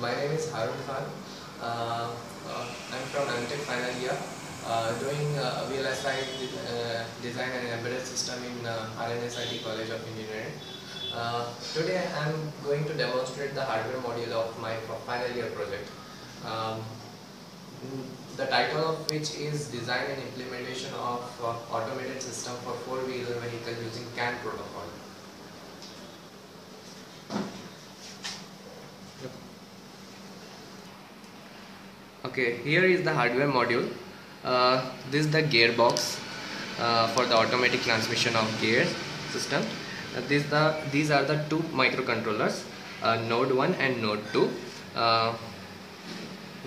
My name is Harun Khan. I'm from MTech final year, doing VLSI design and embedded system in RNSIT College of Engineering. Today I'm going to demonstrate the hardware module of my final year project. Um, the title of which is Design and Implementation of Automated System for Four-Wheeler Vehicle using CAN protocol. Okay, here is the hardware module. This is the gearbox for the automatic transmission of gear system. These are the two microcontrollers, node 1 and node 2.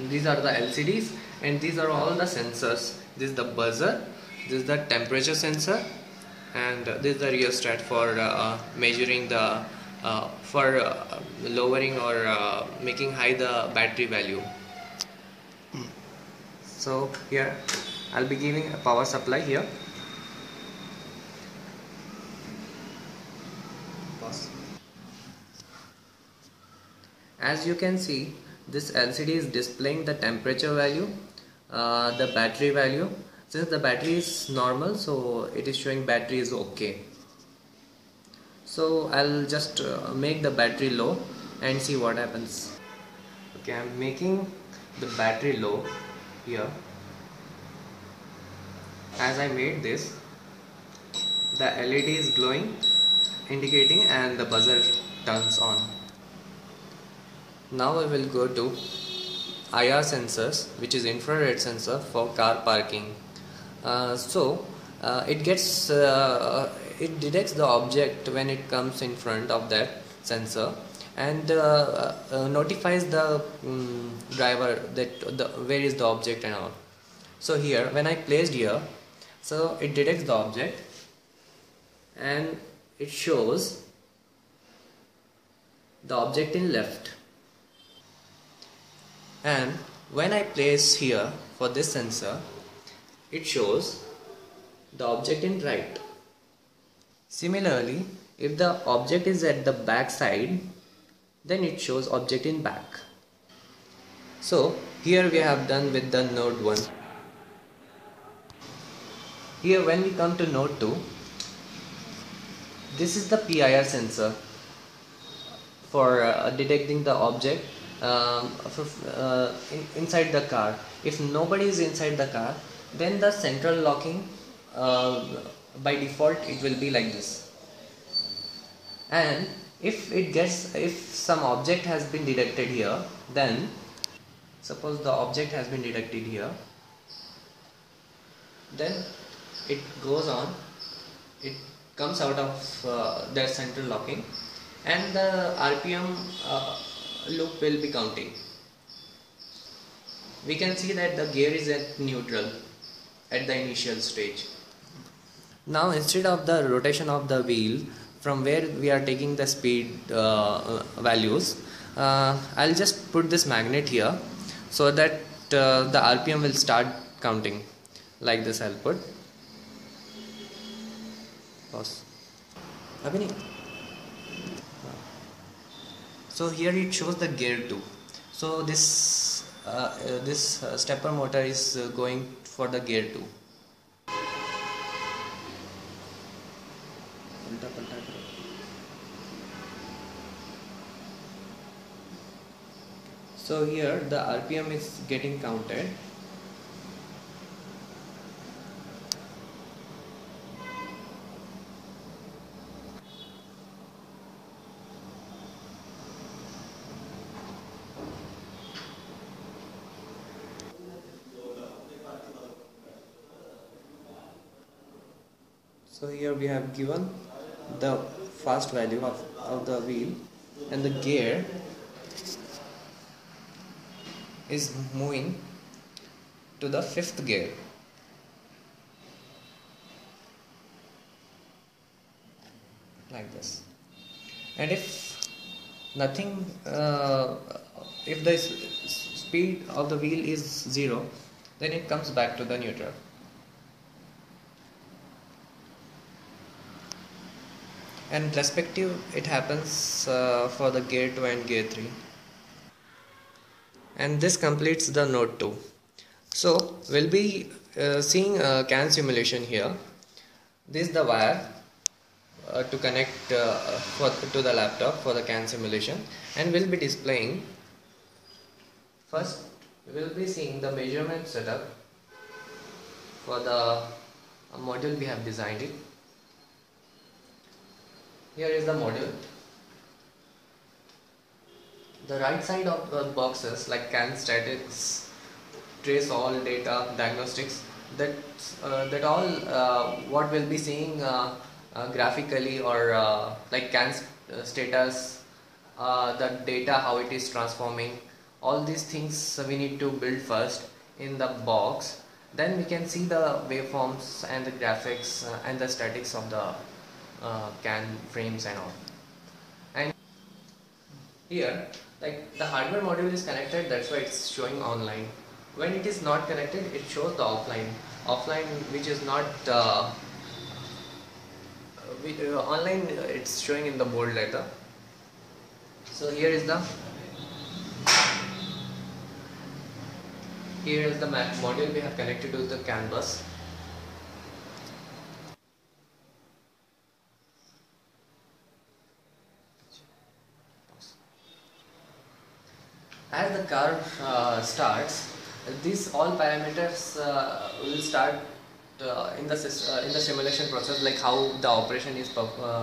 These are the LCDs, and these are all the sensors. This is the buzzer, this is the temperature sensor, and this is the rheostat for measuring the lowering or making high the battery value. So here I'll be giving a power supply here. As you can see, this LCD is displaying the temperature value, the battery value. Since the battery is normal, so it is showing battery is okay. So I'll just make the battery low and see what happens. Okay, I'm making the battery low here. As I made this, the LED is glowing, indicating, and the buzzer turns on. Now I will go to IR sensors, which is infrared sensor for car parking. It detects the object when it comes in front of that sensor, and notifies the driver that where is the object and all. So here, when I placed here, so it detects the object and it shows the object in left. And when I place here for this sensor, it shows the object in right. Similarly, if the object is at the back side, then it shows object in back. So here we have done with the node 1. Here when we come to node 2, this is the PIR sensor for detecting the object inside the car. If nobody is inside the car, then the central locking by default it will be like this. And if some object has been detected here, then suppose the object has been detected here, then it goes on, it comes out of their central locking, and the RPM loop will be counting. We can see that the gear is at neutral at the initial stage. Now instead of the rotation of the wheel from where we are taking the speed values, I'll just put this magnet here so that the RPM will start counting. Like this I'll put. Pause. Abhini. So here it shows the gear 2. So this stepper motor is going for the gear 2. So here the RPM is getting counted. So here we have given the fast value of the wheel, and the gear is moving to the 5th gear. Like this. And if nothing, if the speed of the wheel is 0, then it comes back to the neutral. And respective it happens for the gear 2 and gear 3. and this completes the node 2. So we'll be seeing a CAN simulation here. This is the wire to connect to the laptop for the CAN simulation, and we'll be displaying. First we'll be seeing the measurement setup for the module we have designed it. Here is the module. The right side of the boxes like CAN statics, trace all data, diagnostics, that all what we'll be seeing graphically, or like CAN status, the data, how it is transforming. All these things we need to build first in the box. Then we can see the waveforms and the graphics and the statics of the CAN frames and all. And here, like the hardware module is connected, that's why it's showing online. When it is not connected, it shows the offline, which is not online. It's showing in the bold letter. So here is the module we have connected to the CAN bus. As the car starts, these all parameters will start in the simulation process, like how the operation is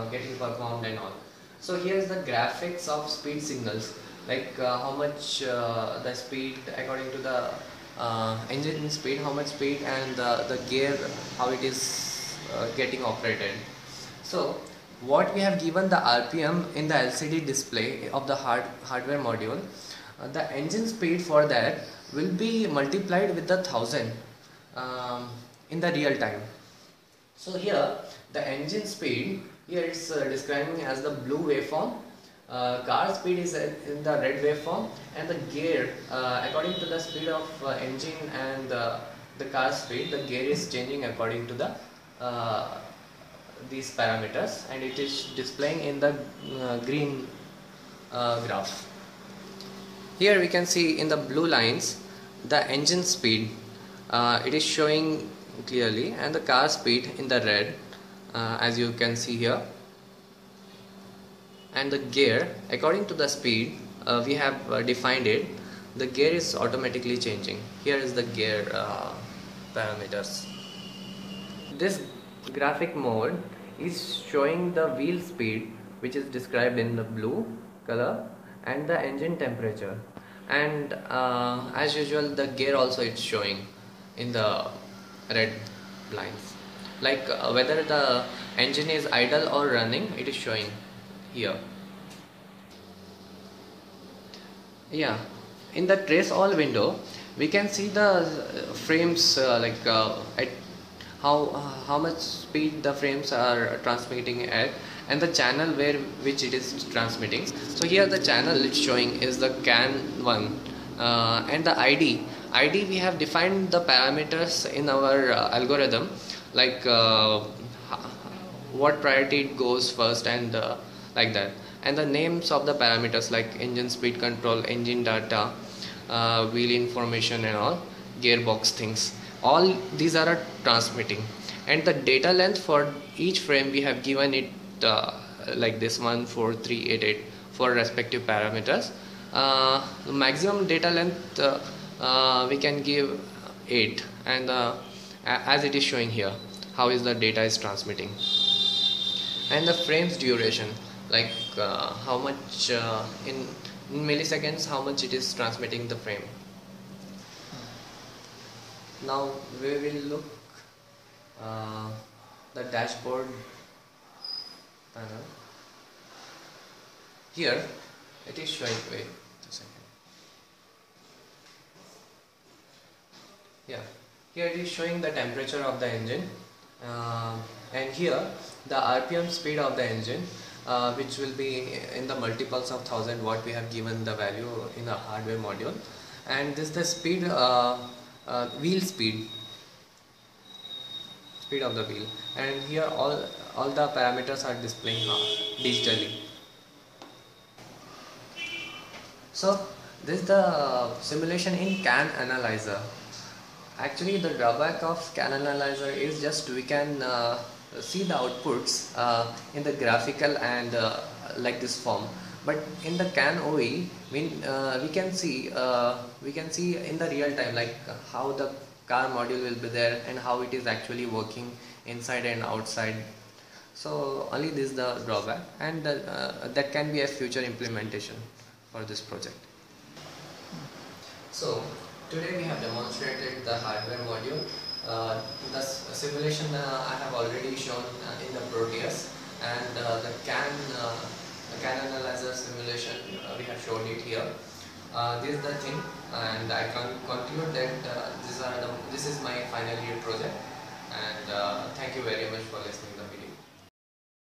getting performed and all. So here is the graphics of speed signals, like how much the speed according to the engine speed, how much speed, and the gear, how it is getting operated. So what we have given the RPM in the LCD display of the hardware module, the engine speed for that will be multiplied with the 1000 in the real time. So here the engine speed, here it's describing as the blue waveform, car speed is in the red waveform, and the gear according to the speed of engine and the car speed, the gear is changing according to the these parameters, and it is displaying in the green graph. Here we can see in the blue lines the engine speed, it is showing clearly, and the car speed in the red, as you can see here, and the gear according to the speed we have defined it, the gear is automatically changing. Here is the gear parameters. This graphic mode is showing the wheel speed, which is described in the blue color, and the engine temperature, and as usual the gear also it's showing in the red lines, like whether the engine is idle or running, it is showing here. Yeah, in the trace all window we can see the frames, like at how much speed the frames are transmitting at, and the channel which it is transmitting. So here the channel it's showing is the CAN 1, and the ID we have defined the parameters in our algorithm, like what priority it goes first, and like that, and the names of the parameters like engine speed control, engine data, wheel information and all, gearbox things, all these are transmitting. And the data length for each frame we have given it like this 14388 for respective parameters. The maximum data length we can give 8, and as it is showing here how is the data is transmitting, and the frames duration, like how much in milliseconds how much it is transmitting the frame. Now we will look the dashboard panel. Here it is showing, wait a second. Yeah, here it is showing the temperature of the engine, and here the RPM speed of the engine, which will be in the multiples of 1000 what we have given the value in the hardware module, and this is the speed, wheel speed of the wheel, and here all the parameters are displaying digitally. So This is the simulation in CAN analyzer. Actually, the drawback of CAN analyzer is just we can see the outputs in the graphical and like this form. But in the CAN OE, we can see in the real time like how the car module will be there and how it is actually working inside and outside. So only this is the drawback, and that can be a future implementation for this project. So today we have demonstrated the hardware module. The simulation I have already shown in the Proteus, and the CAN analyzer simulation we have shown it here. This is the thing, and I can conclude that this is my final year project. And thank you very much for listening to the video.